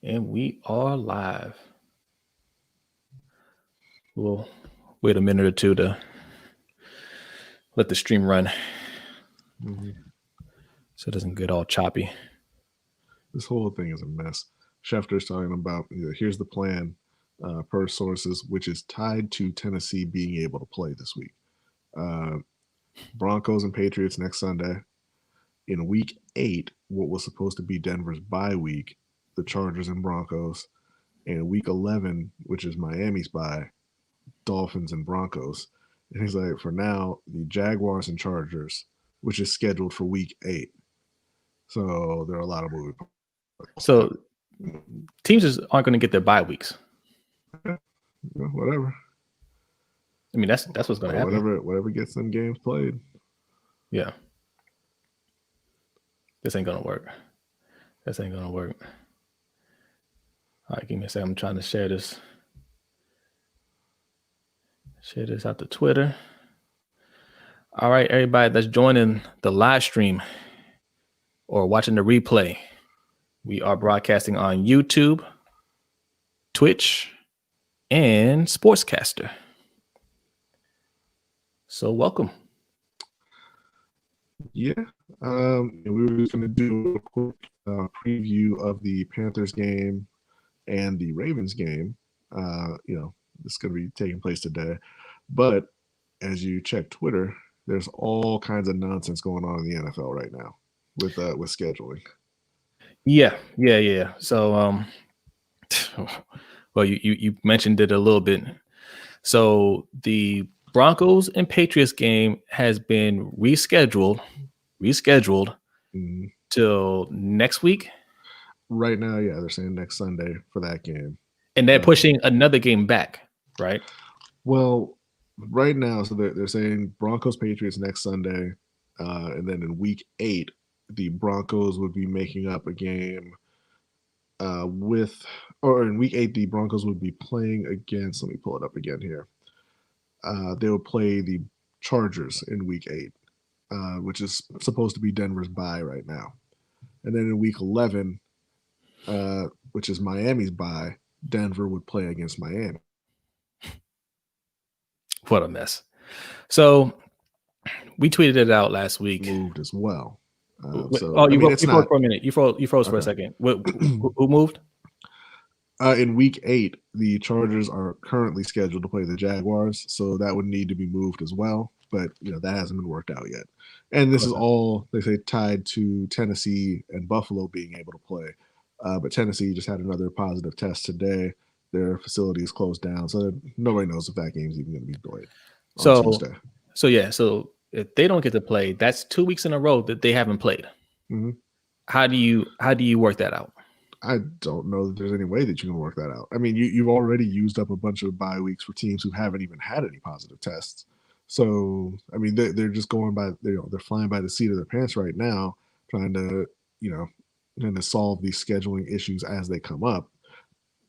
And we are live. We'll wait a minute or two to let the stream run so it doesn't get all choppy. This whole thing is a mess. Schefter's talking about, here's the plan per sources, which is tied to Tennessee being able to play this week. Broncos and Patriots next Sunday. In week 8, what was supposed to be Denver's bye week, the Chargers and Broncos. And week 11, which is Miami's bye, Dolphins and Broncos. And he's like, for now, the Jaguars and Chargers, which is scheduled for week 8. So there are a lot of moving parts. So teams just aren't going to get their bye weeks. Whatever. I mean, that's what's going to happen. Whatever gets them games played. Yeah. This ain't going to work. This ain't going to work. All right, give me a second. I'm trying to share this. Share this out to Twitter. All right, everybody that's joining the live stream or watching the replay, we are broadcasting on YouTube, Twitch, and Sportscaster. So welcome. Yeah. We were just going to do a quick preview of the Panthers game and the Ravens game. This is going to be taking place today. But as you check Twitter, there's all kinds of nonsense going on in the NFL right now with scheduling. Yeah. So, well, you mentioned it a little bit. So the Broncos and Patriots game has been rescheduled till next week. Right now, yeah, they're saying next Sunday for that game. And they're pushing another game back, right? Well, right now, so they're saying Broncos Patriots next Sunday, and then in week 8, the Broncos would be making up a game in week 8, the Broncos would be playing against, let me pull it up again here. They would play the Chargers in week 8, which is supposed to be Denver's bye right now. And then in week 11, which is Miami's bye, Denver would play against Miami. What a mess. So we tweeted it out last week. Moved as well. You froze for a minute. You froze for a second. Who moved? In week 8, the Chargers are currently scheduled to play the Jaguars, so that would need to be moved as well. But that hasn't been worked out yet. And this is all, they say, tied to Tennessee and Buffalo being able to play. But Tennessee just had another positive test today. Their facility is closed down, so nobody knows if that game's even going to be played on Tuesday. So if they don't get to play, that's 2 weeks in a row that they haven't played. Mm-hmm. How do you work that out? I don't know that there's any way that you can work that out. I mean, you've already used up a bunch of bye weeks for teams who haven't even had any positive tests. So, I mean, they're just going by, they're flying by the seat of their pants right now, trying to solve these scheduling issues as they come up,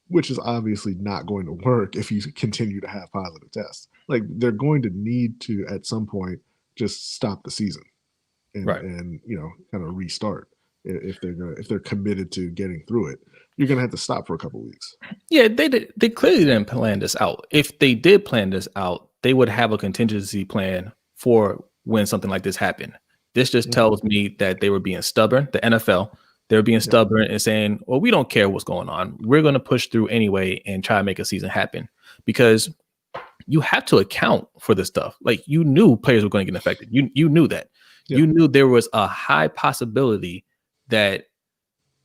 which is obviously not going to work if you continue to have positive tests. Like, they're going to need to, at some point, just stop the season and kind of restart. If they're committed to getting through it, you're gonna have to stop for a couple of weeks. Yeah, they clearly didn't plan this out. If they did plan this out, they would have a contingency plan for when something like this happened. This just tells me that they were being stubborn. The NFL, they were being stubborn and saying, "Well, we don't care what's going on. We're going to push through anyway and try to make a season happen." Because you have to account for this stuff. Like, you knew players were going to get affected. You knew that. Yeah. You knew there was a high possibility that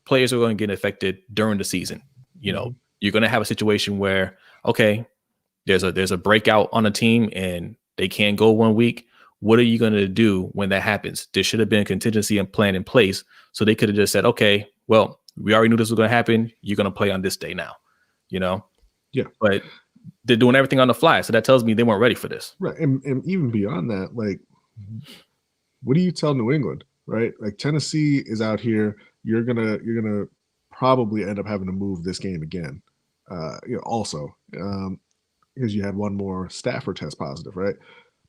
players are going to get affected during the season. You're going to have a situation where, okay, there's a breakout on a team and they can't go 1 week. What are you going to do when that happens? There should have been a contingency and plan in place. So they could have just said, okay, well, we already knew this was going to happen. You're going to play on this day now, Yeah. But they're doing everything on the fly. So that tells me they weren't ready for this. Right. And even beyond that, like, what do you tell New England? Right, like Tennessee is out here. You're gonna probably end up having to move this game again. Also, because you had one more Stafford test positive, right?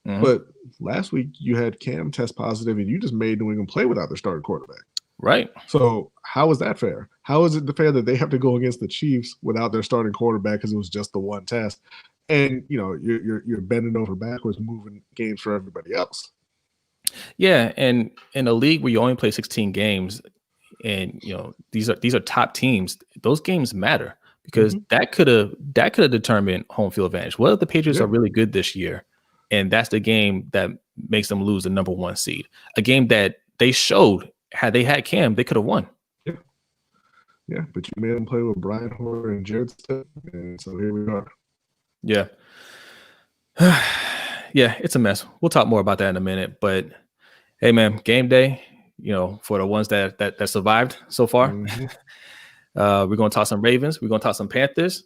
Mm-hmm. But last week you had Cam test positive, and you just made New England play without their starting quarterback. Right. So how is that fair? How is it fair that they have to go against the Chiefs without their starting quarterback because it was just the one test, and you're bending over backwards, moving games for everybody else? Yeah, and in a league where you only play 16 games, and these are top teams, those games matter because Hmm. that could have determined home field advantage. What if the Patriots Yeah, are really good this year, and that's the game that makes them lose the number one seed, a game that they showed had they had Cam, they could have won. yeah, yeah. But you made them play with Brian Hoyer and Jared Stidham, and so here we are. Yeah. Yeah, it's a mess. We'll talk more about that in a minute. But hey, man, game day. For the ones that survived so far, Hmm. we're gonna talk some Ravens. We're gonna talk some Panthers,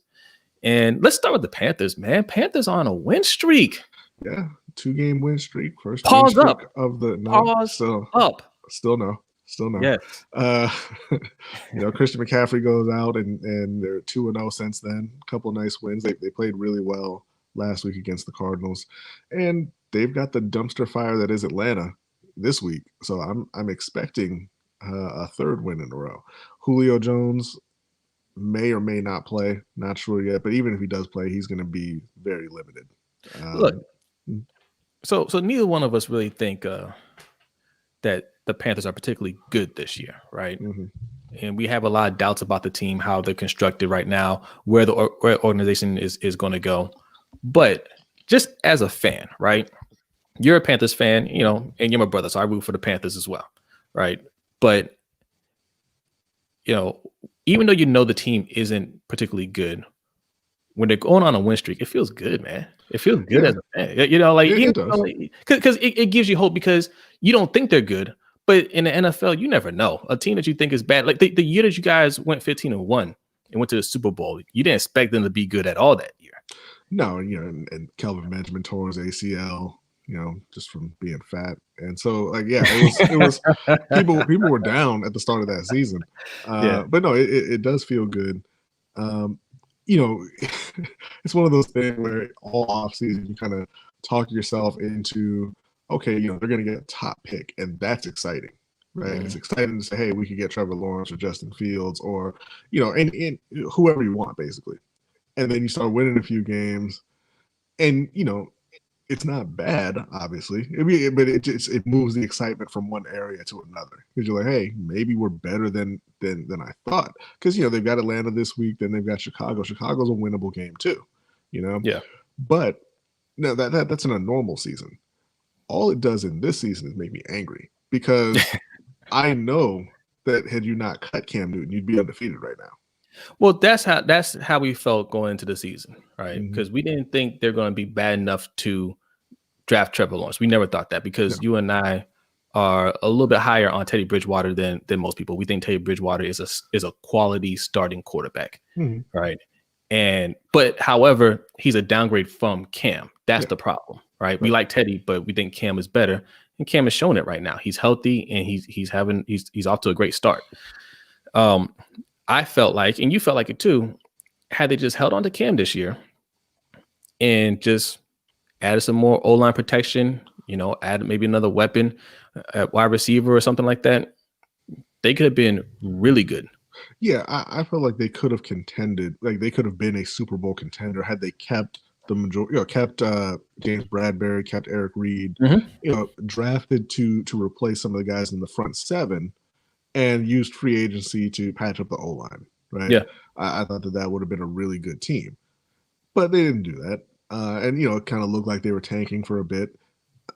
and let's start with the Panthers. Man, Panthers on a win streak. Yeah, 2-game win streak, first win Pause streak up. of the no, Pause up. still no, still no. Yes. Uh, Christian McCaffrey goes out, and they're 2-0 since then. A couple nice wins. They played really well last week against the Cardinals, and they've got the dumpster fire that is Atlanta this week. So I'm expecting a third win in a row. Julio Jones may or may not play, not sure yet. But even if he does play, he's going to be very limited. Look, Mm, so neither one of us really think that the Panthers are particularly good this year, right? mhm. And we have a lot of doubts about the team, how they're constructed right now, where the organization is going to go. But just as a fan, right? You're a Panthers fan, and you're my brother, so I root for the Panthers as well, right? But even though the team isn't particularly good, when they're going on a win streak, it feels good, man. It feels good Yeah, as a fan, like it does. because it gives you hope because you don't think they're good, but in the NFL, you never know. A team that you think is bad, like the year that you guys went 15-1 and went to the Super Bowl, you didn't expect them to be good at all that year. No, and Kelvin Benjamin tore his ACL, just from being fat, and so yeah, it was people were down at the start of that season, Yeah, but no, it does feel good. Um, you know, it's one of those things where all offseason you kind of talk yourself into, okay, they're going to get a top pick, and that's exciting, right? mm-hmm. It's exciting to say, hey, we could get Trevor Lawrence or Justin Fields or, and whoever you want, basically. And then you start winning a few games, and it's not bad, obviously. But it moves the excitement from one area to another because you're like, hey, maybe we're better than I thought. Because they've got Atlanta this week, then they've got Chicago. Chicago's a winnable game too, Yeah. But no, that's in a normal season. All it does in this season is make me angry because I know that had you not cut Cam Newton, you'd be undefeated right now. Well, that's how we felt going into the season, right? Mm-hmm. Because we didn't think they're going to be bad enough to draft Trevor Lawrence. We never thought that because you and I are a little bit higher on Teddy Bridgewater than most people. We think Teddy Bridgewater is a quality starting quarterback, Mm-hmm. right? But however, he's a downgrade from Cam. That's the problem, right? We like Teddy, but we think Cam is better, and Cam has shown it right now. He's healthy and he's off to a great start. I felt like, and you felt like it too, had they just held on to Cam this year and just added some more O-line protection, added maybe another weapon at wide receiver or something like that, they could have been really good. Yeah, I feel like they could have contended, like they could have been a Super Bowl contender had they kept the majority, kept James Bradbury, kept Eric Reed, drafted to replace some of the guys in the front seven, and used free agency to patch up the O-line. Right? Yeah. I thought that would have been a really good team, but they didn't do that, and it kind of looked like they were tanking for a bit.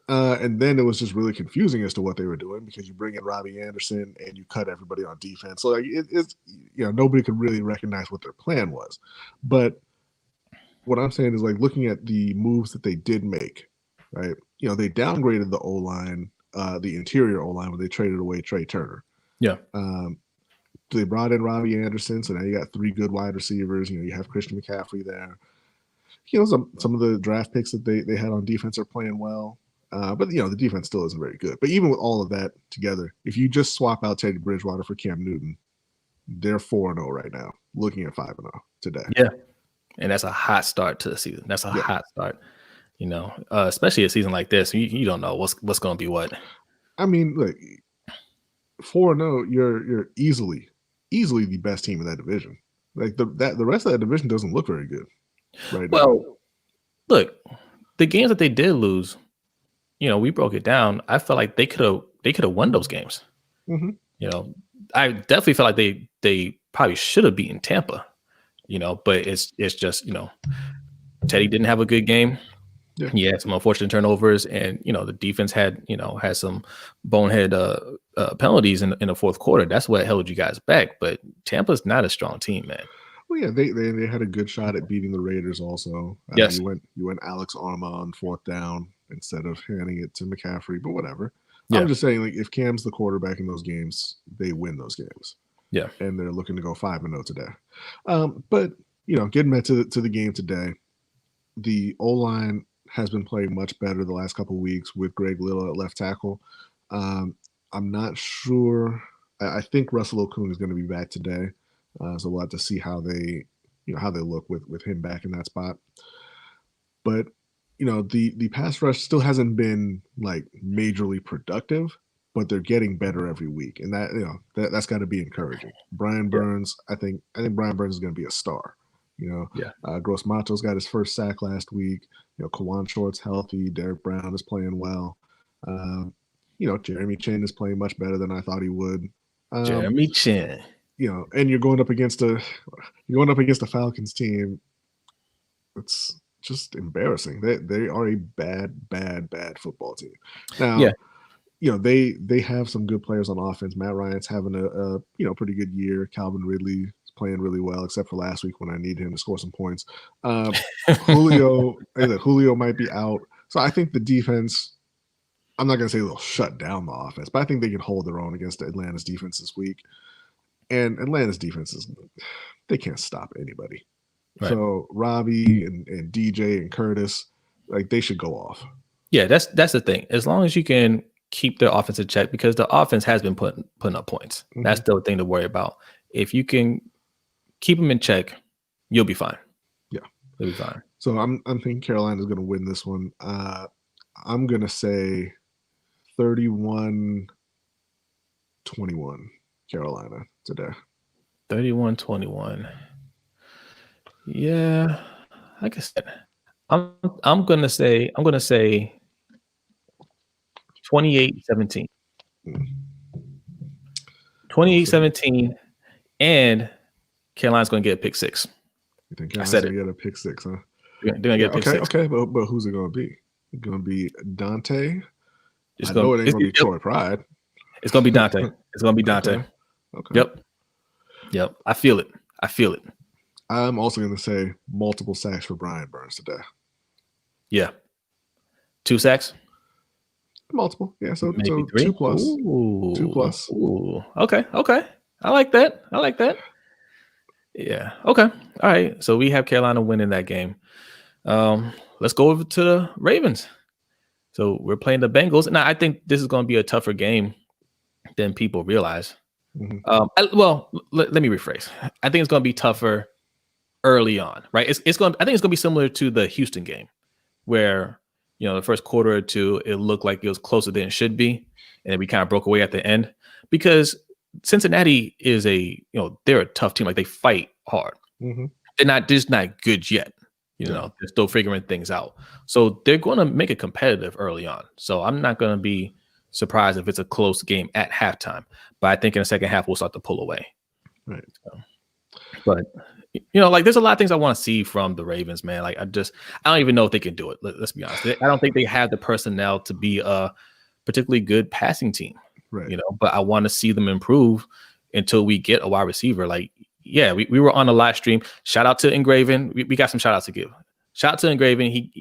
And then it was just really confusing as to what they were doing because you bring in Robbie Anderson and you cut everybody on defense. So like it's nobody could really recognize what their plan was. But what I'm saying is like looking at the moves that they did make, right? They downgraded the O-line, the interior O-line when they traded away Trey Turner. Yeah. They brought in Robbie Anderson, so now you got 3 good wide receivers. You have Christian McCaffrey there. Some of the draft picks that they had on defense are playing well. But the defense still isn't very good. But even with all of that together, if you just swap out Teddy Bridgewater for Cam Newton, they're 4-0 right now, looking at 5-0 today. Yeah, and that's a hot start to the season. That's a hot start, especially a season like this. You don't know what's going to be what. I mean, look, 4-0, you're easily the best team in that division. Like the rest of that division doesn't look very good right now. Well, look, the games that they did lose, we broke it down. I felt like they could have won those games. Mm-hmm. I definitely felt like they probably should have beaten Tampa. But it's just Teddy didn't have a good game. Yeah. He had some unfortunate turnovers, and the defense had some bonehead penalties in the fourth quarter. That's what held you guys back. But Tampa's not a strong team, man. Well, yeah, they had a good shot at beating the Raiders. Also, Yes, you went Alex Arma on fourth down instead of handing it to McCaffrey. But whatever. Yeah. I'm just saying, like, if Cam's the quarterback in those games, they win those games. Yeah, and they're looking to go 5-0 today. But getting back to the game today, the O-line has been playing much better the last couple of weeks with Greg Little at left tackle. I'm not sure. I think Russell Okung is going to be back today, so we'll have to see how they look with him back in that spot. But the pass rush still hasn't been like majorly productive, but they're getting better every week, and that's got to be encouraging. Brian Burns, I think Brian Burns is going to be a star. Gross Mato's got his first sack last week. Kawan Short's healthy. Derek Brown is playing well. Jeremy Chin is playing much better than I thought he would. Jeremy Chin. And you're going up against a Falcons team. It's just embarrassing. They are a bad football team. Now, they have some good players on offense. Matt Ryan's having a pretty good year. Calvin Ridley is playing really well, except for last week when I needed him to score some points. Julio might be out. So I think the defense, I'm not going to say they'll shut down the offense, but I think they can hold their own against Atlanta's defense this week. And Atlanta's defense they can't stop anybody. Right. So Robbie and DJ and Curtis, like, they should go off. Yeah, that's the thing. As long as you can keep their offense in check, because the offense has been putting up points. Mm-hmm. That's the thing to worry about. If you can keep them in check, you'll be fine. Yeah, you'll be fine. So I'm thinking Carolina's going to win this one. I'm going to say 31-21 Carolina today. 31-21. Yeah, like I said, I'm gonna say 28-17. 28-17, and Carolina's gonna get a pick six. You think Carolina's gonna get a pick six, huh? They're gonna get a pick six. Okay, but who's it gonna be? It's gonna be Dante. I know it ain't gonna be Troy Pride. It's gonna be Dante. It's gonna be Dante. Okay. Yep. I feel it. I'm also going to say multiple sacks for Brian Burns today. Yeah. 2 sacks? Multiple. Yeah, so 3? 2 plus. Ooh. 2 plus. Ooh. Okay. I like that. Yeah. Okay. All right. So we have Carolina winning that game. Let's go over to the Ravens. So we're playing the Bengals. Now, I think this is going to be a tougher game than people realize. Mm-hmm. Let me rephrase. I think it's going to be tougher early on, right? I think it's going to be similar to the Houston game, where the first quarter or two it looked like it was closer than it should be, and then we kind of broke away at the end, because Cincinnati is they're a tough team. Like, they fight hard. Mm-hmm. They're just not good yet. They're still figuring things out. So they're going to make it competitive early on. So I'm not going to be surprised if it's a close game at halftime, but I think in the second half we'll start to pull away. Right. So, but there's a lot of things I want to see from the Ravens, man. Like, I don't even know if they can do it. Let's be honest. I don't think they have the personnel to be a particularly good passing team. Right. But I want to see them improve until we get a wide receiver. Like, yeah, we were on a live stream. Shout out to Engraven. We got some shout outs to give. Shout out to Engraven. He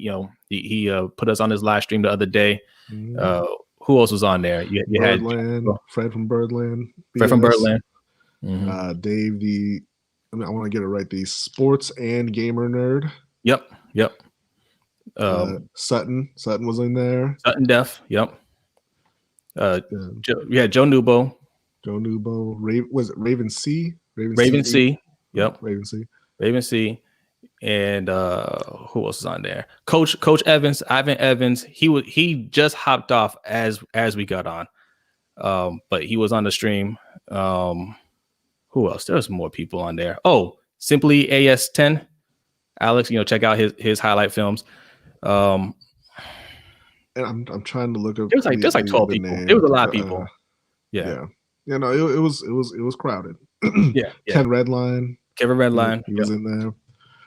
put us on his live stream the other day. Mm-hmm. Who else was on there? You had Fred from Birdland. Fred from Birdland. Mm-hmm. Dave, I want to get it right. The sports and gamer nerd. Yep. Sutton was in there. Sutton Def. Yep. Joe Nubo. Was it Raven C? Raven C. Yep. Raven C. And who else is on there? Coach Evans, Ivan Evans. He just hopped off as we got on. But he was on the stream. Who else? There's more people on there. Oh, Simply AS10. Alex, check out his highlight films. And I'm trying to look up. There's like 12 people. There was a lot of people. Yeah. You know, it was crowded. Yeah. Kevin Redline. He was in there.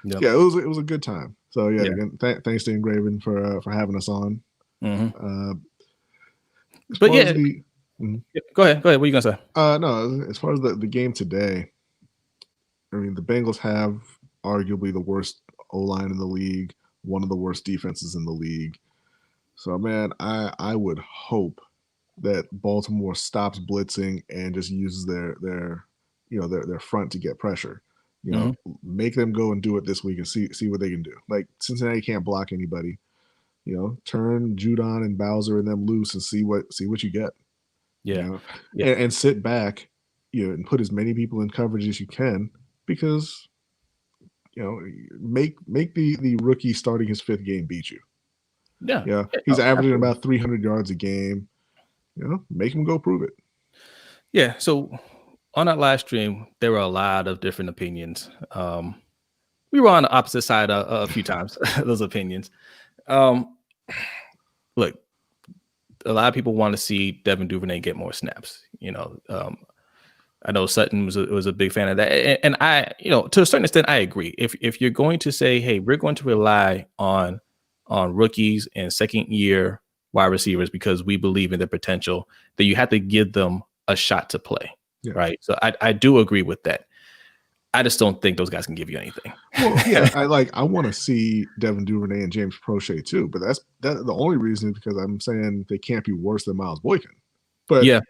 Yep. Yeah, it was a good time. So again, thanks to Engraven for having us on. Mm-hmm. Go ahead. What are you gonna say? No, as far as the game today, I mean, the Bengals have arguably the worst O-line in the league, one of the worst defenses in the league. So, man, I would hope that Baltimore stops blitzing and just uses their front to get pressure. Make them go and do it this week and see what they can do. Like, Cincinnati can't block anybody. Turn Judon and Bowser and them loose and see what you get. And sit back, and put as many people in coverage as you can, because make the rookie starting his 5th game beat you. He's averaging about 300 yards a game. Make him go prove it. Yeah. So on that live stream, there were a lot of different opinions. We were on the opposite side a few times. Those opinions. Look, a lot of people want to see Devin Duvernay get more snaps. I know Sutton was a big fan of that, and I, to a certain extent, I agree. If you're going to say, hey, we're going to rely on rookies and second year wide receivers because we believe in their potential, then you have to give them a shot to play, right? So I do agree with that. I just don't think those guys can give you anything. Well, yeah, I want to see Devin Duvernay and James Prochet too, but that's the only reason is because I'm saying they can't be worse than Miles Boykin. But the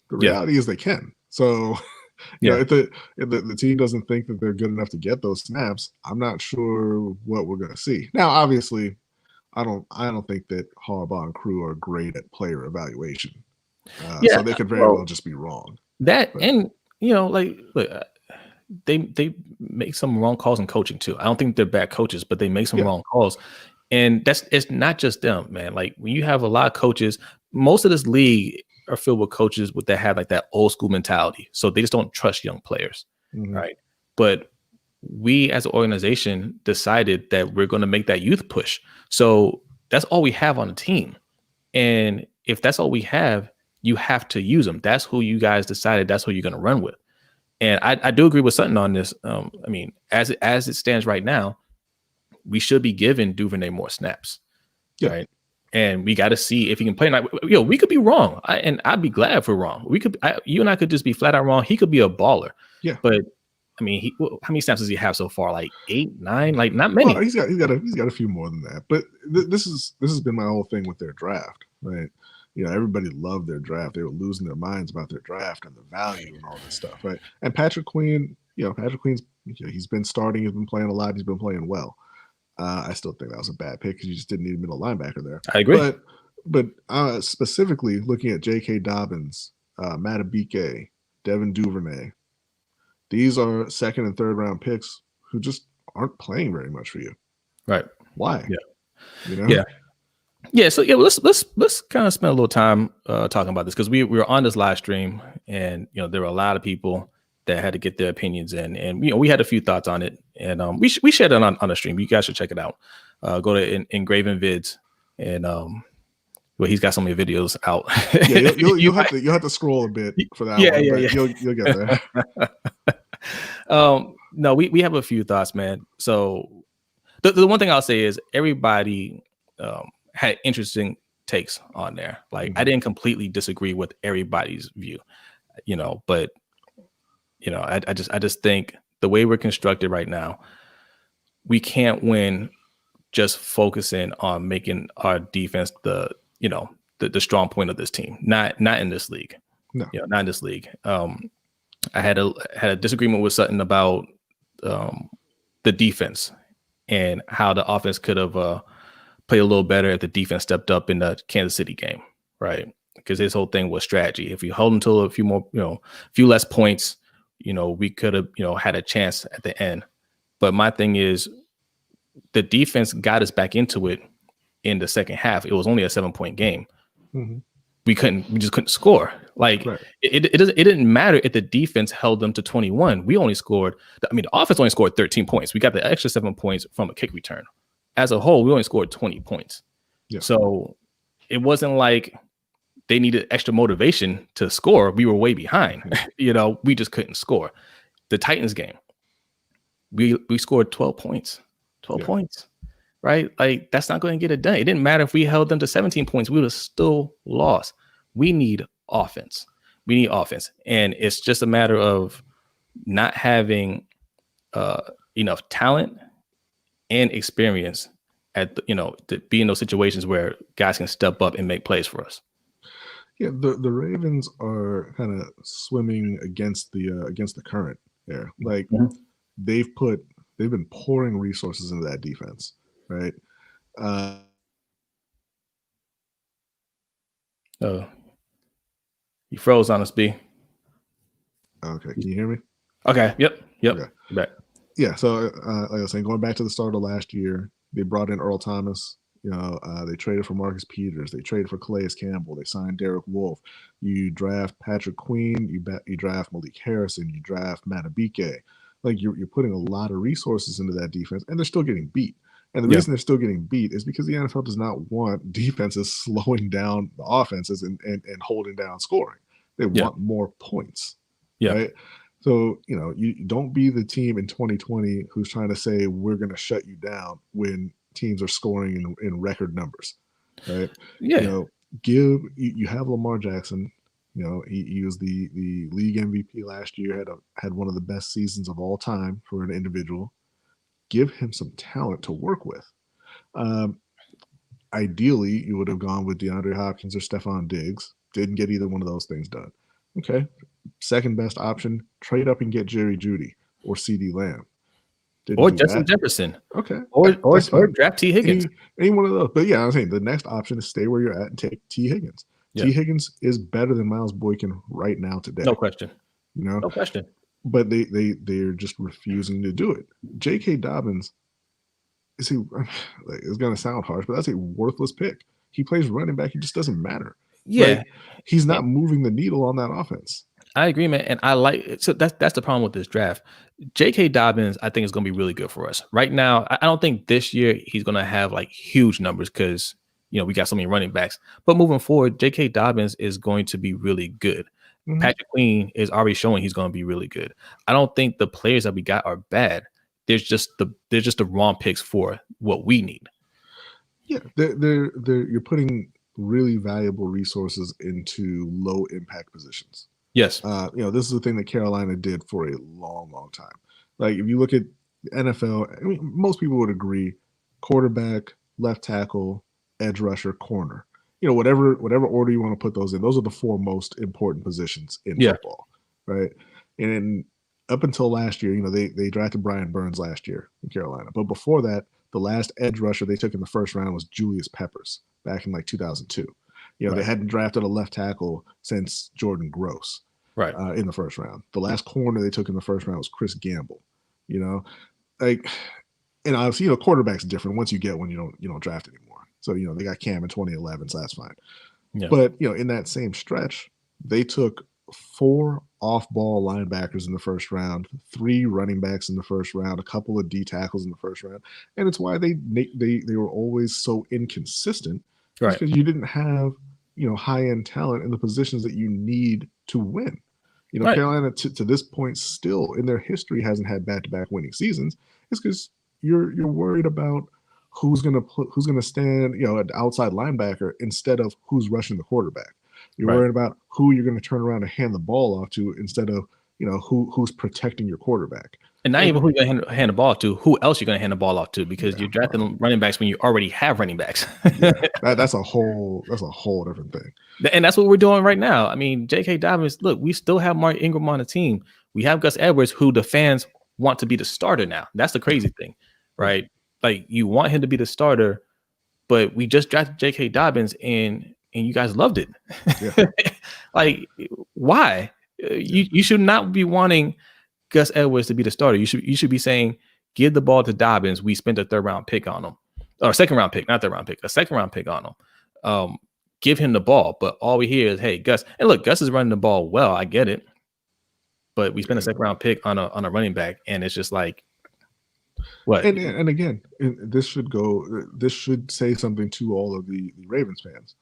reality is they can. So, if the team doesn't think that they're good enough to get those snaps, I'm not sure what we're going to see. Now, obviously, I don't think that Harbaugh and crew are great at player evaluation. So they could very well just be wrong. Look, they make some wrong calls in coaching too. I don't think they're bad coaches, but they make some wrong calls. And it's not just them, man. Like, when you have a lot of coaches, most of this league are filled with coaches that have like that old school mentality. So they just don't trust young players. Right. But we as an organization decided that we're going to make that youth push. So that's all we have on the team. And if that's all we have, you have to use them. That's who you guys decided. That's who you're going to run with. And I do agree with Sutton on this. I mean, as it stands right now, we should be giving Duvernay more snaps, right? And we got to see if he can play. We could be wrong, and I'd be glad if we're wrong. You and I could just be flat out wrong. He could be a baller. Yeah. But I mean, how many snaps does he have so far? Like 8, 9? Like, not many. Well, he's got a few more than that. But this has been my whole thing with their draft, right? Everybody loved their draft. They were losing their minds about their draft and the value and all this stuff, right? And Patrick Queen, he's been starting, he's been playing a lot, he's been playing well. I still think that was a bad pick because you just didn't need a middle linebacker there. I agree. But specifically looking at J.K. Dobbins, Matt Abike, Devin Duvernay, these are 2nd and 3rd round picks who just aren't playing very much for you. Right. Why? Yeah. So let's kind of spend a little time talking about this, because we were on this live stream, and there were a lot of people that had to get their opinions in, and we had a few thoughts on it, and we shared it on the stream. You guys should check it out. Go to Engraven Vids, and he's got so many videos out. Yeah, you'll have to scroll a bit for that. Yeah. You'll get there. No, we have a few thoughts, man. So the one thing I'll say is everybody had interesting takes on there. Like, I didn't completely disagree with everybody's view, but I just think the way we're constructed right now, we can't win just focusing on making our defense the strong point of this team. Not in this league. No, not in this league. I had a disagreement with Sutton about the defense and how the offense could have played a little better if the defense stepped up in the Kansas City game, right? Because his whole thing was strategy. If we hold them to a few more, a few less points, we could have, had a chance at the end. But my thing is, the defense got us back into it in the second half. It was only a 7-point game. we just couldn't score. Like Right. it didn't matter if the defense held them to 21. We only scored. I mean, the offense only scored 13 points. We got the extra 7 points from a kick return. As a whole, we only scored 20 points. Yeah. So it wasn't like they needed extra motivation to score. We were way behind. We just couldn't score. The Titans game, we scored 12 points. 12 points. Right? Like, that's not going to get it done. It didn't matter if we held them to 17 points. We would have still lost. We need offense. And it's just a matter of not having enough talent and experience to be in those situations where guys can step up and make plays for us. Yeah, the Ravens are kind of swimming against the current there. Like, they've been pouring resources into that defense. Right. You froze on us, B. Okay. Can you hear me? Okay. Yep. Okay. Back. Yeah. So, like I was saying, going back to the start of last year, they brought in Earl Thomas. They traded for Marcus Peters. They traded for Calais Campbell. They signed Derek Wolfe. You draft Patrick Queen. You draft Malik Harrison. You draft Matabike. Like, you're putting a lot of resources into that defense, and they're still getting beat. And the reason they're still getting beat is because the NFL does not want defenses slowing down the offenses and holding down scoring. They want more points. Yeah. Right. So, you don't be the team in 2020 who's trying to say we're going to shut you down when teams are scoring in record numbers. Right. Yeah. You have Lamar Jackson. He was the league MVP last year, had one of the best seasons of all time for an individual. Give him some talent to work with. Ideally, you would have gone with DeAndre Hopkins or Stephon Diggs. Didn't get either one of those things done. Okay. Second best option, trade up and get Jerry Jeudy or CeeDee Lamb. Or Justin Jefferson. Okay. Or draft T. Higgins. Any one of those. But yeah, I'm saying the next option is stay where you're at and take T. Higgins. Yeah. T. Higgins is better than Miles Boykin right now today. No question. No question. But they're just refusing to do it. J.K. Dobbins it's going to sound harsh, but that's a worthless pick. He plays running back. He just doesn't matter. Yeah, he's not moving the needle on that offense. I agree, man, and I like it. So that's the problem with this draft. J.K. Dobbins, I think, is going to be really good for us. Right now, I don't think this year he's going to have like huge numbers because we got so many running backs. But moving forward, J.K. Dobbins is going to be really good. Mm-hmm. Patrick Queen is already showing he's going to be really good. I don't think the players that we got are bad. They're just the wrong picks for what we need. Yeah, you're putting really valuable resources into low impact positions. Yes. This is the thing that Carolina did for a long, long time. Like, if you look at the NFL, I mean, most people would agree: quarterback, left tackle, edge rusher, corner. Whatever order you want to put those in, those are the four most important positions in football, right? And up until last year, they drafted Brian Burns last year in Carolina. But before that, the last edge rusher they took in the first round was Julius Peppers back in like 2002. They hadn't drafted a left tackle since Jordan Gross in the first round. The last corner they took in the first round was Chris Gamble. And obviously, quarterback's different. Once you get one, you don't draft anymore. So, they got Cam in 2011, so that's fine. Yeah. But, in that same stretch, they took 4 off-ball linebackers in the first round, 3 running backs in the first round, a couple of D tackles in the first round. And it's why they were always so inconsistent. Right. Because you didn't have, high-end talent in the positions that you need to win. Carolina to this point still in their history hasn't had back-to-back winning seasons. It's because you're worried about who's going to stand, an outside linebacker instead of who's rushing the quarterback. You're worried about who you're going to turn around and hand the ball off to instead of, who's protecting your quarterback. And not even who you're going to hand the ball to, who else you're going to hand the ball off to, because you're drafting running backs when you already have running backs. That's a whole different thing. And that's what we're doing right now. I mean, J.K. Dobbins, look, we still have Mark Ingram on the team. We have Gus Edwards, who the fans want to be the starter now. That's the crazy thing, right? Like, you want him to be the starter, but we just drafted J.K. Dobbins and you guys loved it. Yeah. Like, why? You should not be wanting Gus Edwards to be the starter. You should be saying, give the ball to Dobbins. We spent a 3rd round pick on him, or a 2nd round pick, not 3rd round pick, a 2nd round pick on him. give him the ball. But all we hear is, hey, Gus. And look, Gus is running the ball well. I get it. But we spent a second round pick on a running back, and it's just like, what? And again, this should say something to all of the Ravens fans.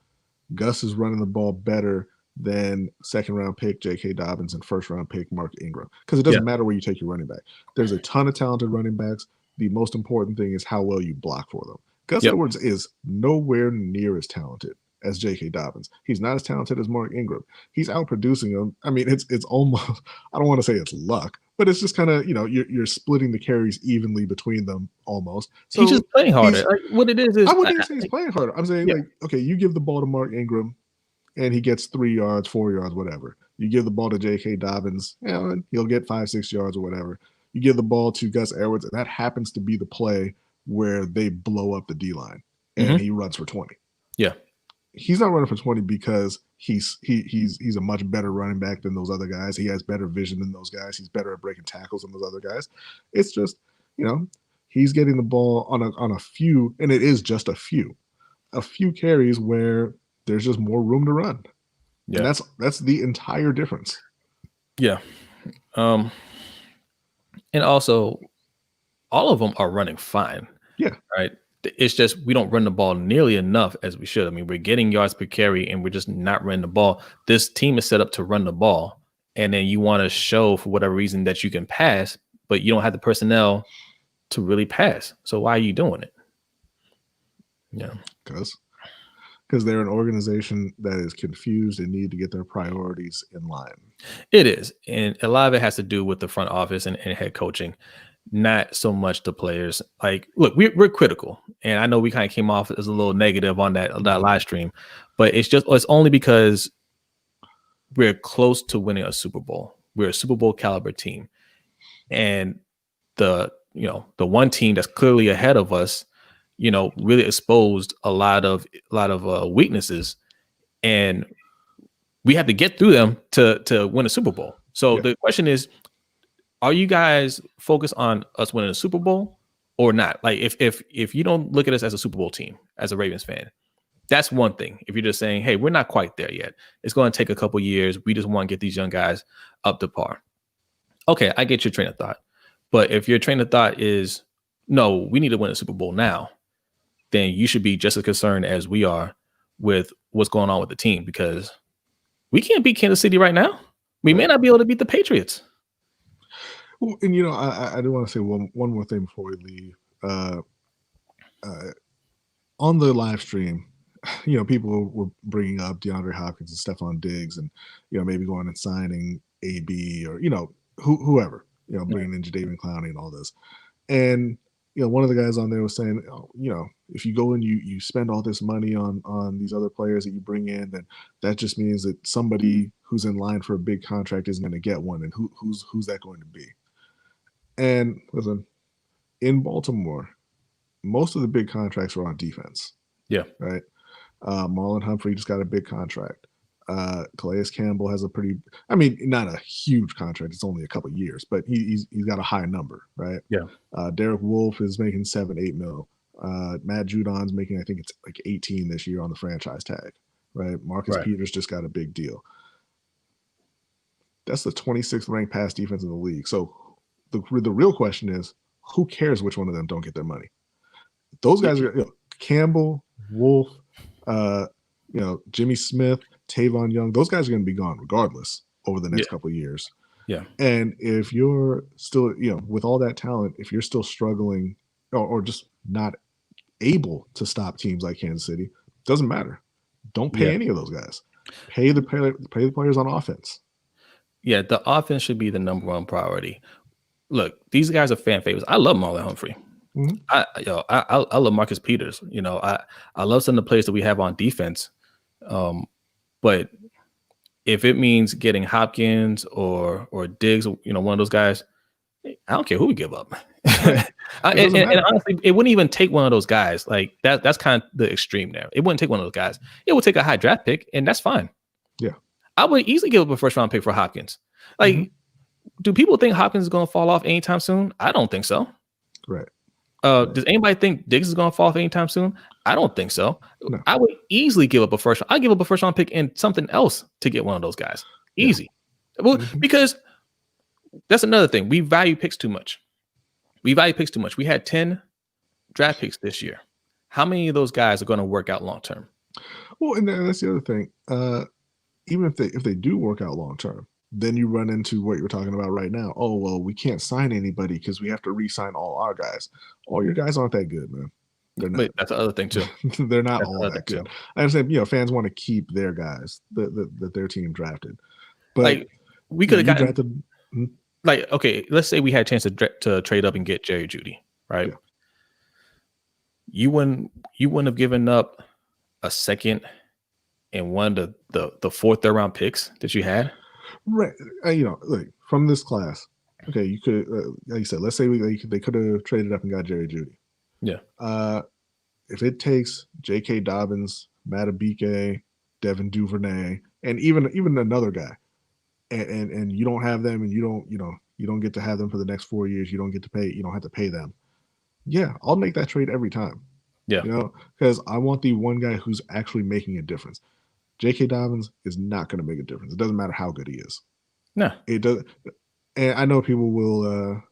Gus is running the ball better than second round pick J.K. Dobbins and first round pick Mark Ingram, because it doesn't matter where you take your running back. There's a ton of talented running backs. The most important thing is how well you block for them. Gus Edwards is nowhere near as talented as J.K. Dobbins. He's not as talented as Mark Ingram. He's outproducing him. I mean, it's almost, I don't want to say it's luck, but it's just kind of, you're splitting the carries evenly between them almost. So he's just playing harder. Like, what it is I wouldn't even say he's playing harder. I'm saying okay, you give the ball to Mark Ingram and he gets 3 yards, 4 yards, whatever. You give the ball to J.K. Dobbins, and he'll get 5-6 yards or whatever. You give the ball to Gus Edwards, and that happens to be the play where they blow up the D-line and he runs for 20. Yeah. He's not running for 20 because he's a much better running back than those other guys. He has better vision than those guys. He's better at breaking tackles than those other guys. It's just, he's getting the ball on a few, and it is just a few carries where there's just more room to run. Yeah. And that's the entire difference. Yeah. And also all of them are running fine. Yeah. Right. It's just we don't run the ball nearly enough as we should. I mean, we're getting yards per carry and we're just not running the ball. This team is set up to run the ball. And then you want to show for whatever reason that you can pass, but you don't have the personnel to really pass. So why are you doing it? Yeah. Because they're an organization that is confused and need to get their priorities in line. It is. And a lot of it has to do with the front office and head coaching. Not so much the players. Like, look, we're critical, and I know we kind of came off as a little negative on that live stream, but it's only because we're close to winning a Super Bowl. We're a Super Bowl caliber team, and the one team that's clearly ahead of us, really exposed a lot of weaknesses, and we have to get through them to win a Super Bowl. So the question is, are you guys focused on us winning a Super Bowl or not? Like, if you don't look at us as a Super Bowl team, as a Ravens fan, that's one thing. If you're just saying, hey, we're not quite there yet, it's going to take a couple years. We just want to get these young guys up to par. Okay, I get your train of thought. But if your train of thought is, no, we need to win a Super Bowl now, then you should be just as concerned as we are with what's going on with the team, because we can't beat Kansas City right now. We may not be able to beat the Patriots. Well, and I do want to say one more thing before we leave. On the live stream, people were bringing up DeAndre Hopkins and Stephon Diggs, and maybe going and signing AB or whoever, bringing in Jadeveon Clowney and all this. And one of the guys on there was saying, if you go and you spend all this money on these other players that you bring in, then that just means that somebody who's in line for a big contract isn't going to get one, and who's that going to be? And listen, in Baltimore, most of the big contracts are on defense. Yeah. Right. Marlon Humphrey just got a big contract. Calais Campbell has not a huge contract. It's only a couple of years, but he's got a high number, right? Yeah. Derek Wolfe is making $7-8 mil. Matt Judon's making, I think it's like 18 this year on the franchise tag, right? Marcus Peters just got a big deal. That's the 26th ranked pass defense in the league. So the real question is, who cares which one of them don't get their money? Those guys are Campbell, Wolfe, Jimmy Smith, Tavon Young. Those guys are going to be gone regardless over the next couple of years. Yeah. And if you're still, with all that talent, if you're still struggling or just not able to stop teams like Kansas City, doesn't matter. Don't pay any of those guys. Pay the players on offense. Yeah, the offense should be the number one priority. Look, these guys are fan favorites. I love Marlon Humphrey. Mm-hmm. I love Marcus Peters. I love some of the players that we have on defense. But if it means getting Hopkins or Diggs, one of those guys, I don't care who we give up. and honestly, it wouldn't even take one of those guys. Like that's kind of the extreme there. It wouldn't take one of those guys. It would take a high draft pick, and that's fine. Yeah, I would easily give up a first round pick for Hopkins. Like, do people think Hopkins is going to fall off anytime soon? I don't think so. Right. Does anybody think Diggs is going to fall off anytime soon? I don't think so. No. I would easily give up a first. I give up a first round pick and something else to get one of those guys. Easy. Yeah. Well, because that's another thing. We value picks too much. We had 10 draft picks this year. How many of those guys are going to work out long term? Well, and that's the other thing. Even if they do work out long term, then you run into what you're talking about right now. Oh, well, we can't sign anybody because we have to re-sign all our guys. All your guys aren't that good, man. They're not. But that's the other thing too. They're not all that good. I understand, fans want to keep their guys that their team drafted. But like we could have gotten drafted, like, okay, let's say we had a chance to trade up and get Jerry Jeudy, right? Yeah. You wouldn't have given up a second and one of the fourth, third round picks that you had. Right. Like from this class, okay, you could, like you said, let's say they could have traded up and got Jerry Jeudy. Yeah. If it takes J.K. Dobbins, Matabike, Devin Duvernay, and even another guy, and you don't have them, and you don't get to have them for the next 4 years, you don't have to pay them. Yeah, I'll make that trade every time. Yeah. Because I want the one guy who's actually making a difference. J.K. Dobbins is not going to make a difference. It doesn't matter how good he is. No. It does. And I know people will,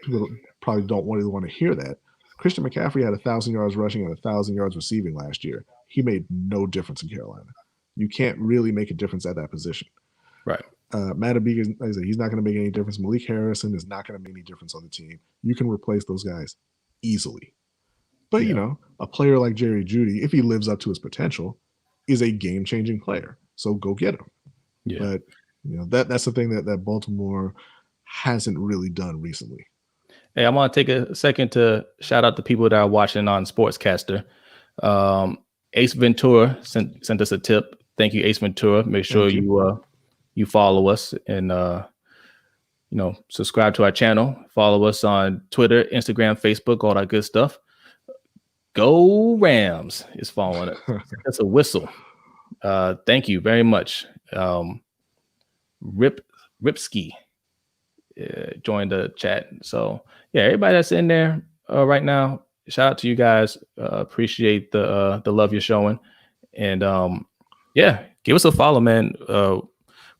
people probably don't really want to hear that. Christian McCaffrey had 1,000 yards rushing and 1,000 yards receiving last year. He made no difference in Carolina. You can't really make a difference at that position. Right. Matabike, like I said, he's not going to make any difference. Malik Harrison is not going to make any difference on the team. You can replace those guys easily. But, a player like Jerry Jeudy, if he lives up to his potential, is a game-changing player. So go get him. Yeah. But, that's the thing that Baltimore hasn't really done recently. Hey, I want to take a second to shout out the people that are watching on Sportscaster. Ace Ventura sent us a tip. Thank you, Ace Ventura. Make sure you follow us and subscribe to our channel. Follow us on Twitter, Instagram, Facebook, all that good stuff. Go Rams is following it. That's a whistle. Thank you very much. Ripski joined the chat. So yeah, everybody that's in there right now, shout out to you guys. Appreciate the love you're showing. And give us a follow, man.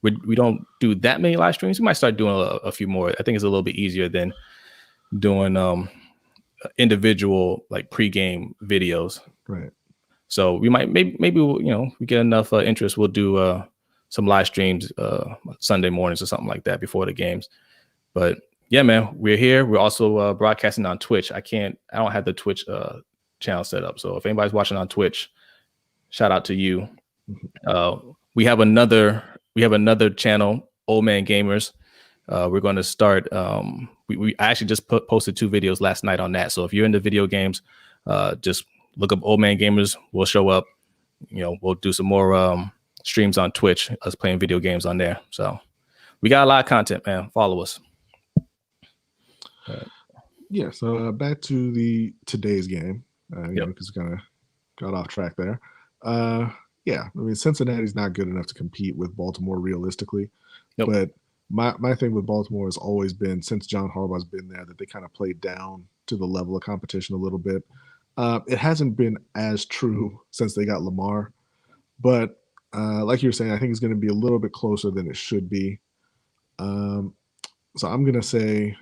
We don't do that many live streams. We might start doing a few more. I think it's a little bit easier than doing individual like pregame videos. Right. So we might maybe we get enough interest. We'll do some live streams Sunday mornings or something like that before the games. But yeah, man, we're here. We're also broadcasting on Twitch. I don't have the Twitch channel set up. So if anybody's watching on Twitch, shout out to you. We have another channel, Old Man Gamers. We're going to start. We actually just posted 2 videos last night on that. So if you're into video games, just look up Old Man Gamers. We'll show up. We'll do some more streams on Twitch, us playing video games on there. So we got a lot of content, man. Follow us. Yeah. So back to today's game, because we kind of got off track there. Yeah, I mean, Cincinnati's not good enough to compete with Baltimore realistically. Nope. But my thing with Baltimore has always been, since John Harbaugh's been there, that they kind of played down to the level of competition a little bit. It hasn't been as true since they got Lamar. But like you were saying, I think it's going to be a little bit closer than it should be. So I'm going to say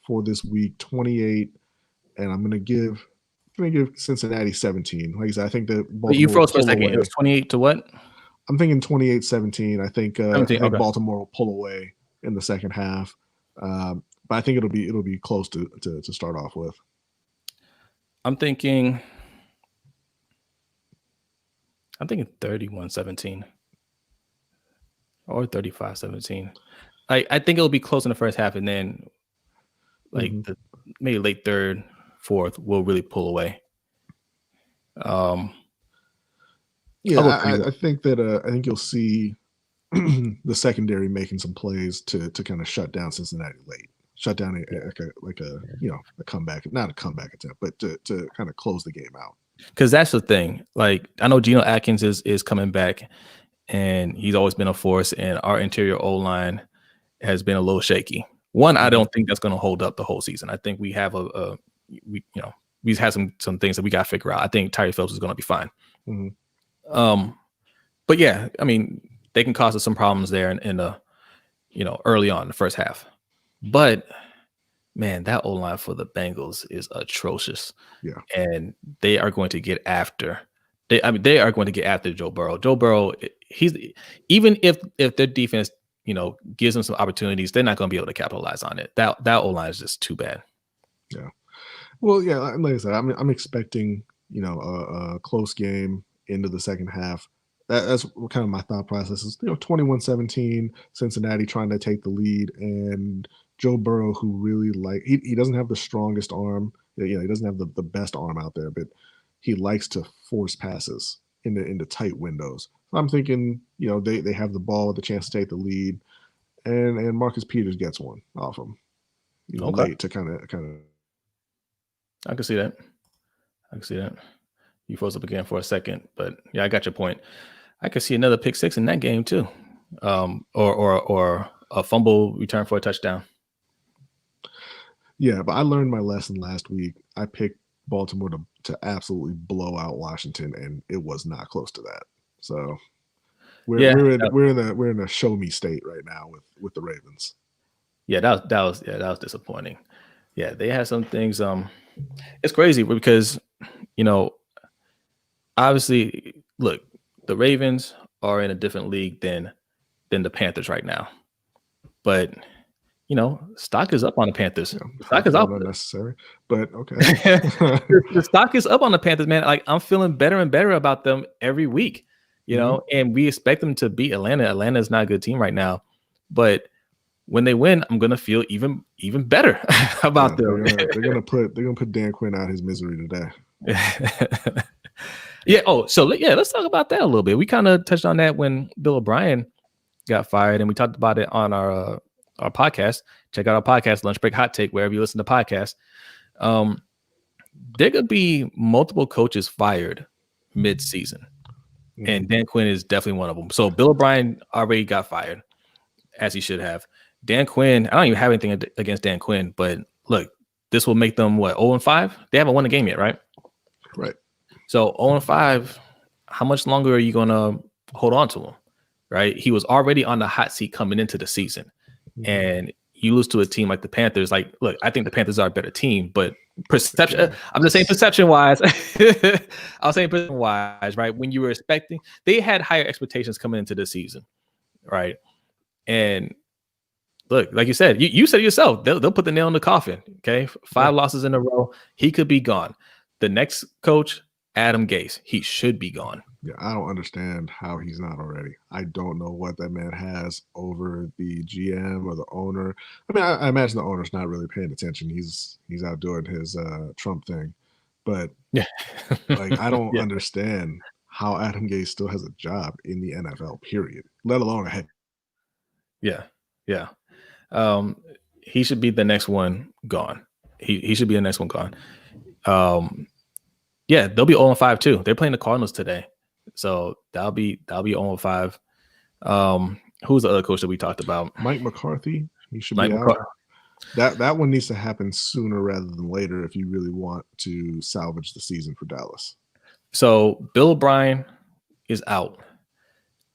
for this week, 28, and I'm going to give Cincinnati 17. Like I said, I think that Baltimore. But you froze for a second. It was 28 to what? I'm thinking 28-17. I think, okay. Baltimore will pull away in the second half. But I think it'll be close to start off with. I'm thinking 31-17 or 35-17. I think it'll be close in the first half, and then maybe late third, fourth, we'll really pull away. I think that I think you'll see the secondary making some plays to kind of shut down Cincinnati late. Shut down a comeback, not a comeback attempt, but to kind of close the game out. Because that's the thing. Like, I know Geno Atkins is coming back, and he's always been a force, and our interior O-line has been a little shaky. I don't think that's going to hold up the whole season. I think we have a we had some things that we got to figure out. I think Tyree Phillips is going to be fine. Mm-hmm. But yeah, I mean, they can cause us some problems there in the early on in the first half. But man, that O-line for the Bengals is atrocious. Yeah. And they are going to get after. They are going to get after Joe Burrow. Joe Burrow, even if their defense, gives them some opportunities, they're not going to be able to capitalize on it. That O-line is just too bad. Yeah. Well, yeah, like I said, I'm expecting, a close game into the second half. That's kind of my thought process is, 21-17, Cincinnati trying to take the lead, and Joe Burrow, who really he doesn't have the strongest arm. He doesn't have the best arm out there, but he likes to force passes into tight windows. So I'm thinking, they have the ball, the chance to take the lead, and Marcus Peters gets one off him, Okay. late to kind of. I can see that. You froze up again for a second, but yeah, I got your point. I could see another pick six in that game too, or a fumble return for a touchdown. Yeah, but I learned my lesson last week. I picked Baltimore to absolutely blow out Washington, and it was not close to that. So we're in a show me state right now with the Ravens. Yeah, that was disappointing. Yeah, they had some things. It's crazy because obviously, look, the Ravens are in a different league than the Panthers right now, but stock is up on the Panthers. Yeah, stock is up. Unnecessary, but okay. The stock is up on the Panthers, man. Like, I'm feeling better and better about them every week, and we expect them to beat Atlanta. Atlanta is not a good team right now, but when they win, I'm gonna feel even better about them. They're gonna put Dan Quinn out his misery today. Yeah. Oh, so let's talk about that a little bit. We kind of touched on that when Bill O'Brien got fired, and we talked about it on our podcast. Check out our podcast, Lunch Break Hot Take, wherever you listen to podcasts. There could be multiple coaches fired mid-season, and Dan Quinn is definitely one of them. So Bill O'Brien already got fired, as he should have. Dan Quinn, I don't even have anything against Dan Quinn, but look, this will make them 0-5? They haven't won a game yet, right? Right. So 0-5, how much longer are you going to hold on to him, right? He was already on the hot seat coming into the season, and you lose to a team like the Panthers. Like, look, I think the Panthers are a better team, but perception. Yeah. I'm just saying perception-wise. I was saying perception-wise, right? When you were expecting, they had higher expectations coming into the season, right? And look, like you said, you said it yourself, they'll put the nail in the coffin. Okay, 5 losses in a row, he could be gone. The next coach, Adam Gase, he should be gone. Yeah, I don't understand how he's not already. I don't know what that man has over the GM or the owner. I mean, I imagine the owner's not really paying attention. He's out doing his Trump thing, but I don't understand how Adam Gase still has a job in the NFL. Period. Let alone a head. Yeah. He should be the next one gone. He should be the next one gone. Yeah, they'll be 0-5 too. They're playing the Cardinals today, so that'll be 0-5. Who's the other coach that we talked about? Mike McCarthy. He should be out. That one needs to happen sooner rather than later if you really want to salvage the season for Dallas. So Bill O'Brien is out.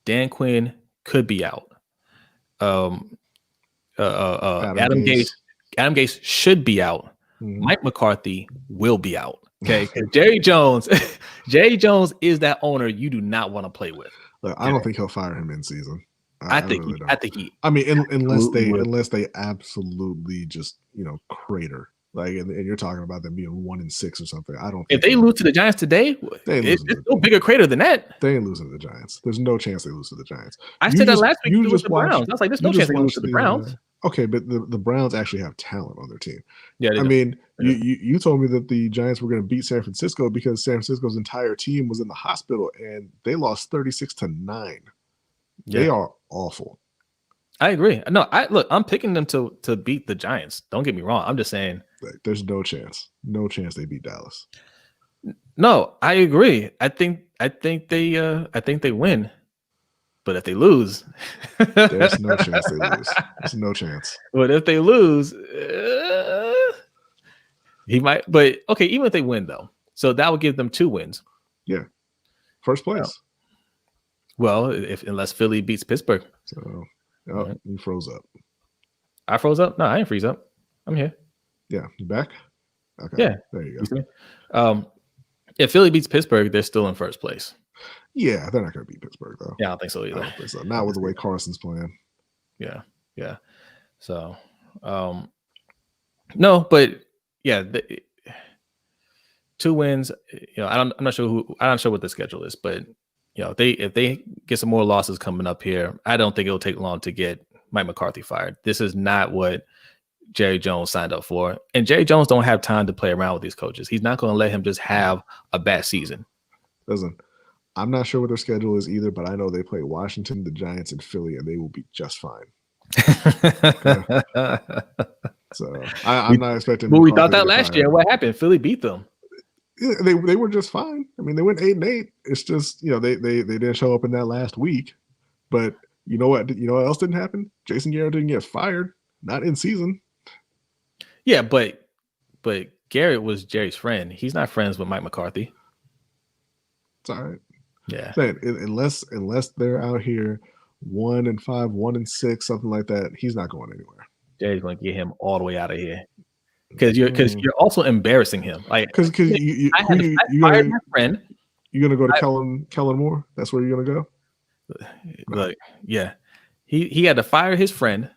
Dan Quinn could be out. Adam Gase should be out. Mike McCarthy will be out. Okay, Jerry Jones is that owner you do not want to play with. Look, I don't think he'll fire him in season. I think he. I mean, unless they absolutely just crater. And you're talking about them being 1-6 or something. I don't. If they lose to the Giants today, it's no bigger crater than that. They ain't losing to the Giants. There's no chance they lose to the Giants. I said that last week. You lose to the Browns. I was like, there's no chance they lose to the Browns. Okay, but the Browns actually have talent on their team. Yeah, I mean, you told me that the Giants were going to beat San Francisco because San Francisco's entire team was in the hospital and they lost 36-9. Yeah. They are awful. I agree. No, I'm picking them to beat the Giants. Don't get me wrong. I'm just saying there's no chance. No chance they beat Dallas. No, I agree. I think they win. But if they lose, there's no chance they lose. There's no chance. But if they lose, He might, but okay, even if they win though, so that would give them 2 wins. Yeah, first place. Well, unless Philly beats Pittsburgh. So, right. You froze up. I froze up? No, I didn't freeze up. I'm here. Yeah, you back? Okay. Yeah, there you go. If Philly beats Pittsburgh, they're still in first place. Yeah, they're not going to beat Pittsburgh though. Yeah, I don't think so either. I don't think so. Not with the way Carson's playing. Yeah. So, no, but yeah, 2 wins. I'm not sure what the schedule is, but if they get some more losses coming up here, I don't think it'll take long to get Mike McCarthy fired. This is not what Jerry Jones signed up for, and Jerry Jones don't have time to play around with these coaches. He's not going to let him just have a bad season. Listen, I'm not sure what their schedule is either, but I know they play Washington, the Giants, and Philly, and they will be just fine. So I'm not expecting. Well, we thought that last year. What happened? Philly beat them. Yeah, they were just fine. I mean, they went 8-8. It's just they didn't show up in that last week. But you know what? You know what else didn't happen? Jason Garrett didn't get fired. Not in season. Yeah, but Garrett was Jerry's friend. He's not friends with Mike McCarthy. It's all right. Yeah. Unless they're out here 1-5, 1-6, something like that, he's not going anywhere. Jerry's going to get him all the way out of here because you're also embarrassing him. Like because you fired my friend. You're gonna go to Kellen Moore. That's where you're gonna go. Look, yeah, he had to fire his friend.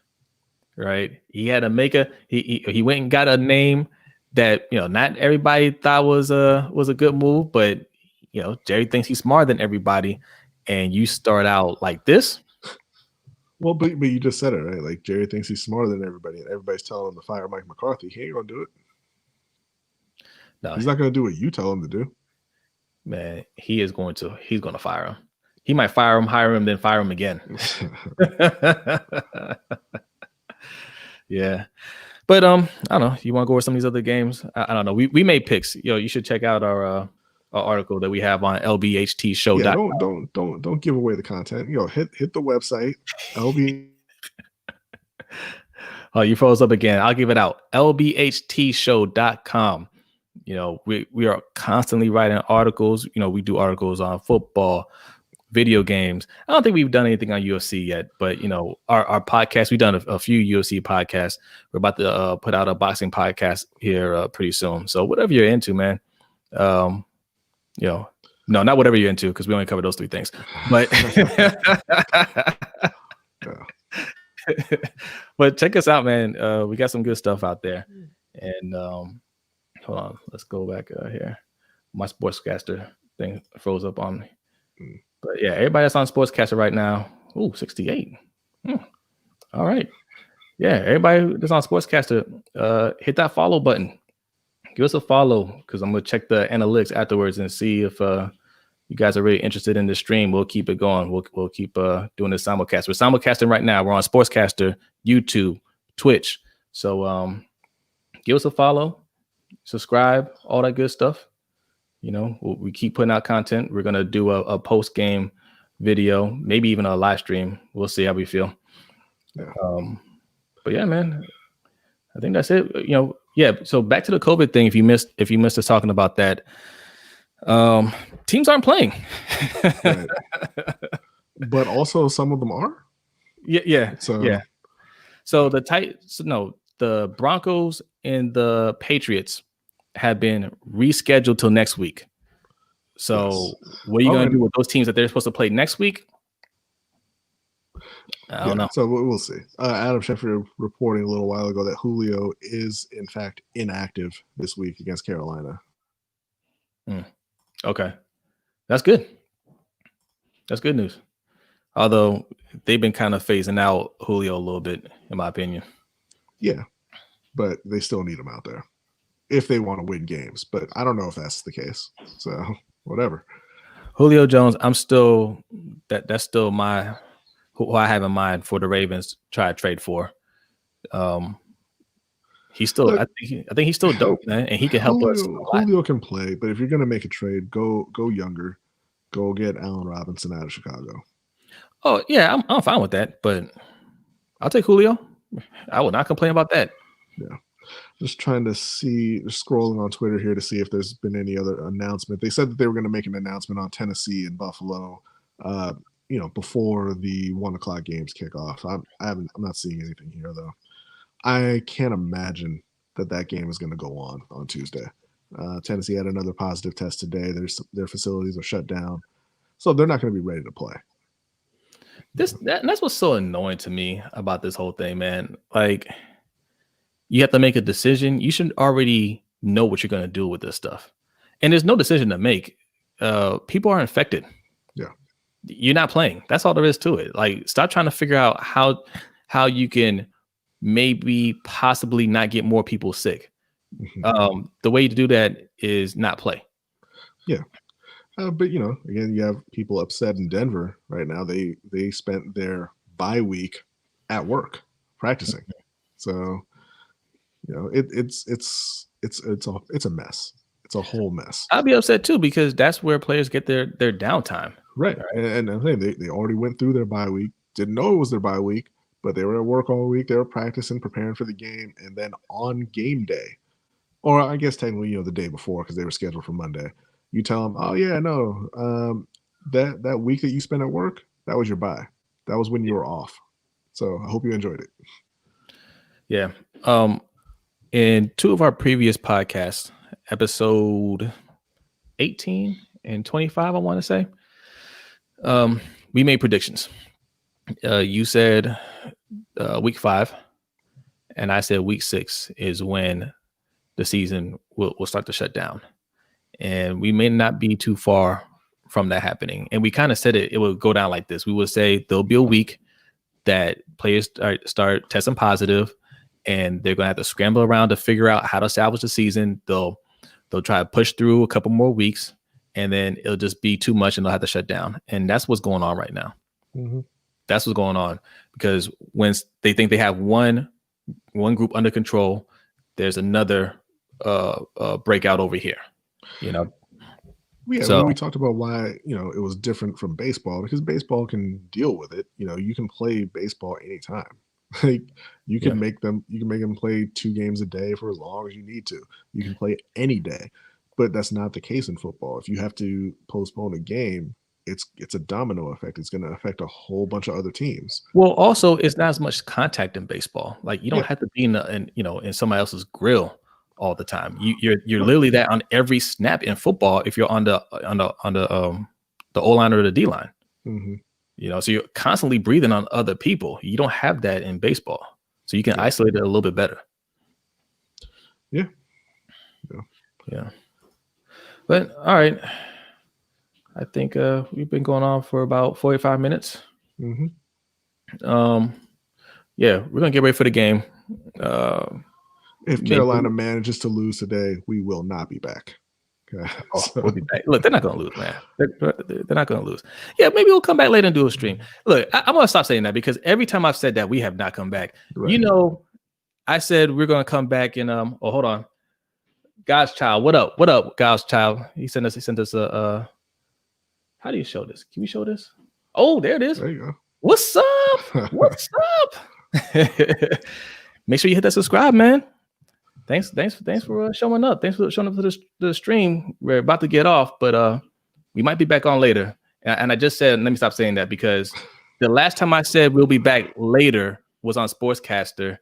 Right, he had to he went and got a name that not everybody thought was a good move, but Jerry thinks he's smarter than everybody, and you start out like this. Well, but you just said it, right? Like Jerry thinks he's smarter than everybody, and everybody's telling him to fire Mike McCarthy. He ain't gonna do it. No, he's not gonna do what you tell him to do. Man, he's going to fire him. He might fire him, hire him, then fire him again. Yeah, but I don't know. You want to go over some of these other games? I don't know. We made picks. You should check out our article that we have on lbhtshow.com. Yeah, don't give away the content. Hit the website lb. Oh, you froze up again. I'll give it out. lbhtshow.com. We are constantly writing articles. We do articles on football, video games. I don't think we've done anything on UFC yet, but our podcast, we've done a few UFC podcasts. We're about to put out a boxing podcast here pretty soon. So whatever you're into, man. No, not whatever you're into, because we only cover those 3 things. But but check us out, man. We got some good stuff out there. And hold on, let's go back here. My sportscaster thing froze up on me. But yeah, everybody that's on Sportscaster right now. Ooh, 68. All right. Yeah, everybody that's on Sportscaster, hit that follow button. Give us a follow, because I'm going to check the analytics afterwards and see if you guys are really interested in the stream. We'll keep it going. We'll keep doing this simulcast. We're simulcasting right now. We're on Sportscaster, YouTube, Twitch. So give us a follow, subscribe, all that good stuff. We keep putting out content. We're going to do a post-game video, maybe even a live stream. We'll see how we feel. Yeah. But yeah, man, I think that's it. Yeah. So back to the COVID thing. If you missed us talking about that, teams aren't playing. Right. But also some of them are. Yeah. So the Broncos and the Patriots have been rescheduled till next week. So what are you going to do with those teams that they're supposed to play next week? I don't know. So we'll see. Adam Schefter reporting a little while ago that Julio is in fact inactive this week against Carolina. Okay. That's good. That's good news. Although they've been kind of phasing out Julio a little bit, in my opinion. Yeah. But they still need him out there if they want to win games. But I don't know if that's the case. So whatever. Julio Jones, that's still who I have in mind for the Ravens try to trade for. He's still, I think he's still dope, man, and he can help us. Julio can play, but if you're gonna make a trade, go younger, go get Allen Robinson out of Chicago. Oh yeah, I'm fine with that, but I'll take Julio. I will not complain about that. Yeah. Just trying to see, just scrolling on Twitter here to see if there's been any other announcement. They said that they were going to make an announcement on Tennessee and Buffalo, uh, before the 1 o'clock games kick off. I'm not seeing anything here though. I can't imagine that game is going to go on Tuesday. Tennessee had another positive test today. Their facilities are shut down, so they're not going to be ready to play. That's what's so annoying to me about this whole thing, man. Like, you have to make a decision. You should already know what you're going to do with this stuff, and there's no decision to make. People are infected. Yeah, you're not playing. That's all there is to it. Like, stop trying to figure out how you can maybe possibly not get more people sick. The way to do that is not play. Yeah. But again, you have people upset in Denver right now. They spent their bye week at work practicing, so it's a mess. It's a whole mess. I'd be upset too, because that's where players get their downtime. Right. And I'm saying they already went through their bye week. Didn't know it was their bye week, but they were at work all week. They were practicing, preparing for the game, and then on game day, or I guess technically the day before, because they were scheduled for Monday. You tell them, oh yeah, no, that week that you spent at work, that was your bye. That was when you were off. So I hope you enjoyed it. Yeah. In two of our previous podcasts, episode 18 and 25, I want to say, we made predictions. You said week 5, and I said week 6 is when the season will start to shut down. And we may not be too far from that happening. And we kind of said it would go down like this. We would say there'll be a week that players start testing positive, and they're going to have to scramble around to figure out how to salvage the season. They'll try to push through a couple more weeks, and then it'll just be too much and they'll have to shut down. And that's what's going on right now. Mm-hmm. That's what's going on, because when they think they have one group under control, there's another breakout over here. Yeah, so when we talked about why it was different from baseball, because baseball can deal with it. You can play baseball anytime. Like you can make them play 2 games a day for as long as you need to. You can play any day, but that's not the case in football. If you have to postpone a game, it's a domino effect. It's going to affect a whole bunch of other teams. Well, also it's not as much contact in baseball. Like you don't have to be in somebody else's grill all the time. You're literally that on every snap in football if you're on the O line or the D line. Mm-hmm. So you're constantly breathing on other people. You don't have that in baseball, so you can isolate it a little bit better. Yeah. But all right, I think we've been going on for about 45 minutes. Mm-hmm. Yeah, we're gonna get ready for the game. If Carolina manages to lose today, we will not be back. Okay. We'll be back. Look, they're not going to lose, man. They're not going to lose. Yeah, maybe we'll come back later and do a stream. Look, I'm going to stop saying that, because every time I've said that, we have not come back. Right. I said we're going to come back in. Hold on. God's child, what up? What up, God's child? He sent us a. How do you show this? Can we show this? Oh, there it is. There you go. What's up? What's up? Make sure you hit that subscribe, man. Thanks for showing up. Thanks for showing up to the stream. We're about to get off, but we might be back on later. And I just said, let me stop saying that, because the last time I said we'll be back later was on Sportscaster,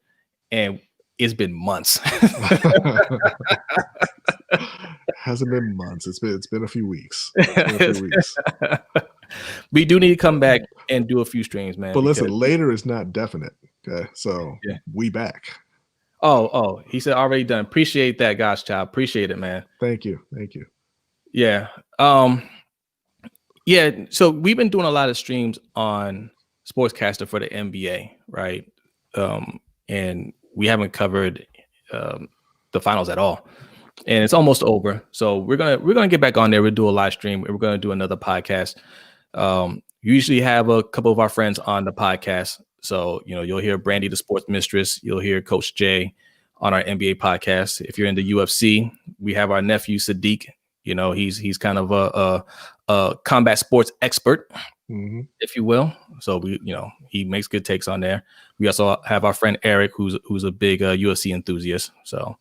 and it's been months. Hasn't been months. It's been a few weeks. We do need to come back and do a few streams, man. But listen, later is not definite. Okay, so we back. Oh, he said already done. Appreciate that, God's child. Appreciate it, man. Thank you. Yeah. So we've been doing a lot of streams on Sportscaster for the NBA, right? And we haven't covered the finals at all, and it's almost over. So we're gonna get back on there. We'll do a live stream. We're gonna do another podcast. Usually have a couple of our friends on the podcast. So, you'll hear Brandy, the sports mistress. You'll hear Coach Jay on our NBA podcast. If you're in the UFC, we have our nephew, Sadiq. He's kind of a combat sports expert, if you will. So he makes good takes on there. We also have our friend Eric, who's a big UFC enthusiast. So,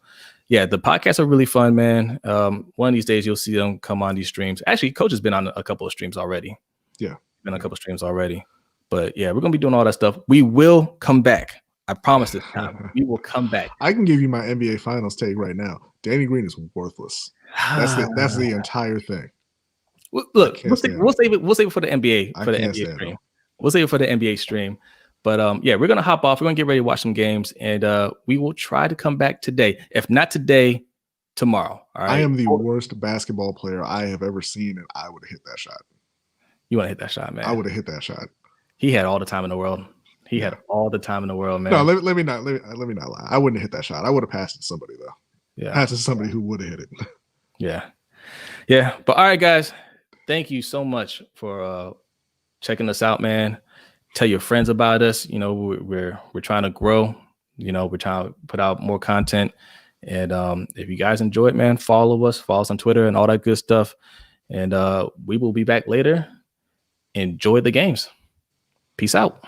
yeah, the podcasts are really fun, man. One of these days you'll see them come on these streams. Actually, Coach has been on a couple of streams already. Yeah, been on a couple of streams already. But yeah, we're gonna be doing all that stuff. We will come back. I promise this time. We will come back. I can give you my NBA Finals take right now. Danny Green is worthless. That's the entire thing. Look, we'll save it for the NBA stream. We'll save it for the NBA stream. But yeah, we're gonna hop off. We're gonna get ready to watch some games, and we will try to come back today. If not today, tomorrow. All right. I am the worst basketball player I have ever seen, and I would have hit that shot. You want to hit that shot, man? I would have hit that shot. He had all the time in the world. He had all the time in the world, man. No, let me not lie. I wouldn't have hit that shot. I would have passed it to somebody though. Yeah, passed it to somebody who would have hit it. Yeah. But all right, guys, thank you so much for checking us out, man. Tell your friends about us. You know, we're trying to grow. You know, we're trying to put out more content. And if you guys enjoy it, man, follow us on Twitter and all that good stuff. And we will be back later. Enjoy the games. Peace out.